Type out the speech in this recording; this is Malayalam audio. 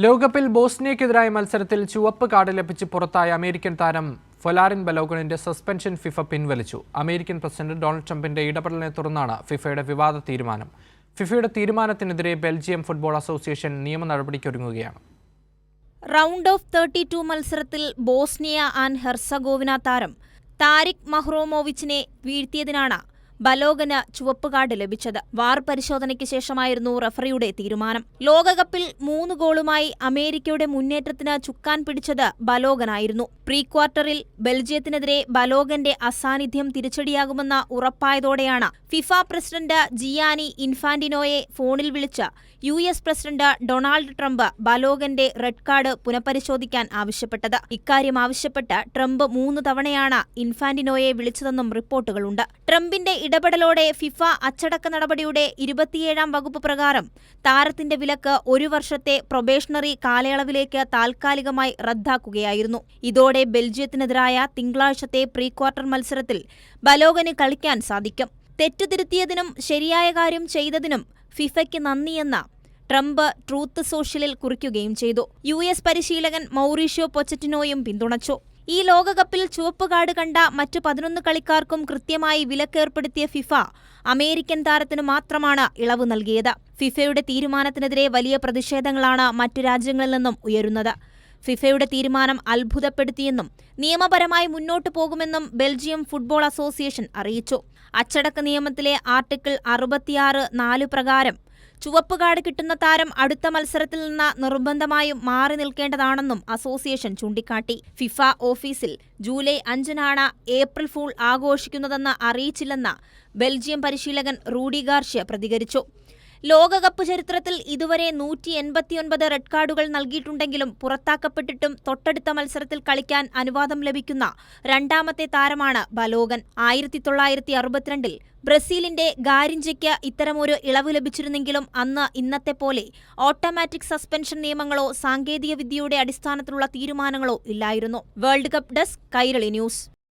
ലോകകപ്പിൽ ബോസ്നിയക്കെതിരായ മത്സരത്തിൽ ചുവപ്പ് കാർഡ് ലഭിച്ച് പുറത്തായ അമേരിക്കൻ താരം ഫൊലാറിൻ ബലോഗണിന്റെ സസ്പെൻഷൻ ഫിഫ പിൻവലിച്ചു. അമേരിക്കൻ പ്രസിഡന്റ് ഡൊണാൾഡ് ട്രംപിന്റെ ഇടപെടലിനെ തുടർന്നാണ് ഫിഫയുടെ വിവാദ തീരുമാനം. ഫിഫയുടെ തീരുമാനത്തിനെതിരെ ബെൽജിയം ഫുട്ബോൾ അസോസിയേഷൻ നിയമ നടപടിക്കൊരുങ്ങുകയാണ്. റൗണ്ട് ഓഫ് 32 മത്സരത്തിൽ ബോസ്നിയ ആൻഡ് ഹെർസഗോവിന താരം താരിക് മഹ്റോമോവിച്ചിനെ വീഴ്ത്തിയതിനാണ് ബലോഗന് ചുവപ്പ് കാർഡ് ലഭിച്ചത്. വാർ പരിശോധനയ്ക്ക് ശേഷമായിരുന്നു റഫറിയുടെ തീരുമാനം. ലോകകപ്പിൽ 3 ഗോളുമായി അമേരിക്കയുടെ മുന്നേറ്റത്തിന് ചുക്കാൻ പിടിച്ചത് ബലോഗനായിരുന്നു. പ്രീ ക്വാർട്ടറിൽ ബെൽജിയത്തിനെതിരെ ബലോഗന്റെ അസാന്നിധ്യം തിരിച്ചടിയാകുമെന്ന് ഉറപ്പായതോടെയാണ് ഫിഫ പ്രസിഡന്റ് ജിയാനി ഇൻഫാന്റിനോയെ ഫോണിൽ വിളിച്ച് US പ്രസിഡന്റ് ഡൊണാൾഡ് ട്രംപ് ബലോഗന്റെ റെഡ് കാർഡ് പുനഃപരിശോധിക്കാൻ ആവശ്യപ്പെട്ടത്. ഇക്കാര്യം ആവശ്യപ്പെട്ട് ട്രംപ് 3 തവണയാണ് ഇൻഫാന്റിനോയെ വിളിച്ചതെന്നും റിപ്പോർട്ടുകളുണ്ട്. ട്രംപിന്റെ ഇടപെടലോടെ ഫിഫ അച്ചടക്ക നടപടിയുടെ 27-ാം വകുപ്പ് പ്രകാരം താരത്തിന്റെ വിലക്ക് 1 വർഷത്തെ പ്രൊബേഷണറി കാലയളവിലേക്ക് താൽക്കാലികമായി റദ്ദാക്കുകയായിരുന്നു. ഇതോടെ ബെൽജിയത്തിനെതിരായ തിങ്കളാഴ്ചത്തെ പ്രീ ക്വാർട്ടർ മത്സരത്തിൽ ബലോഗന് കളിക്കാൻ സാധിക്കും. തെറ്റുതിരുത്തിയതിനും ശരിയായ കാര്യം ചെയ്തതിനും ഫിഫയ്ക്ക് നന്ദിയെന്ന് ട്രംപ് ട്രൂത്ത് സോഷ്യലിൽ കുറിക്കുകയും ചെയ്തു. US പരിശീലകൻ മൗറീഷ്യോ പൊച്ചറ്റിനോയും പിന്തുണച്ചു. ഈ ലോകകപ്പിൽ ചുവപ്പ് കാർഡ് കണ്ട മറ്റു 11 കളിക്കാർക്കും കൃത്യമായി വിലക്കേർപ്പെടുത്തിയ ഫിഫ അമേരിക്കൻ താരത്തിനു മാത്രമാണ് ഇളവ് നൽകിയത്. ഫിഫയുടെ തീരുമാനത്തിനെതിരെ വലിയ പ്രതിഷേധങ്ങളാണ് മറ്റു രാജ്യങ്ങളിൽ നിന്നും ഉയരുന്നത്. ഫിഫയുടെ തീരുമാനം അത്ഭുതപ്പെടുത്തിയെന്നും നിയമപരമായി മുന്നോട്ടു പോകുമെന്നും ബെൽജിയം ഫുട്ബോൾ അസോസിയേഷൻ അറിയിച്ചു. അച്ചടക്ക നിയമത്തിലെ ആർട്ടിക്കിൾ 66(4) പ്രകാരം ചുവപ്പ് കാർഡ് കിട്ടുന്ന താരം അടുത്ത മത്സരത്തിൽ നിന്ന് നിർബന്ധമായും മാറി നിൽക്കേണ്ടതാണെന്നും അസോസിയേഷൻ ചൂണ്ടിക്കാട്ടി. ഫിഫ ഓഫീസിൽ ജൂലൈ 5-നാണ് ഏപ്രിൽ ഫൂൾ ആഘോഷിക്കുന്നതെന്ന് അറിയിച്ചില്ലെന്ന് ബെൽജിയം പരിശീലകൻ റൂഡി ഗാർഷ്യ പ്രതികരിച്ചു. ലോകകപ്പ് ചരിത്രത്തിൽ ഇതുവരെ 189 റെഡ് കാർഡുകൾ നൽകിയിട്ടുണ്ടെങ്കിലും പുറത്താക്കപ്പെട്ടിട്ടും തൊട്ടടുത്ത മത്സരത്തിൽ കളിക്കാൻ അനുവാദം ലഭിക്കുന്ന 2ാമത്തെ താരമാണ് ബലോഗൻ. 1962-ൽ ബ്രസീലിന്റെ ഗാരിഞ്ചയ്ക്ക് ഇത്തരമൊരു ഇളവ് ലഭിച്ചിരുന്നെങ്കിലും അന്ന് ഇന്നത്തെ പോലെ ഓട്ടോമാറ്റിക് സസ്പെൻഷൻ നിയമങ്ങളോ സാങ്കേതിക വിദ്യയുടെ അടിസ്ഥാനത്തിലുള്ള തീരുമാനങ്ങളോ ഇല്ലായിരുന്നു. World cup desk, Kairali news.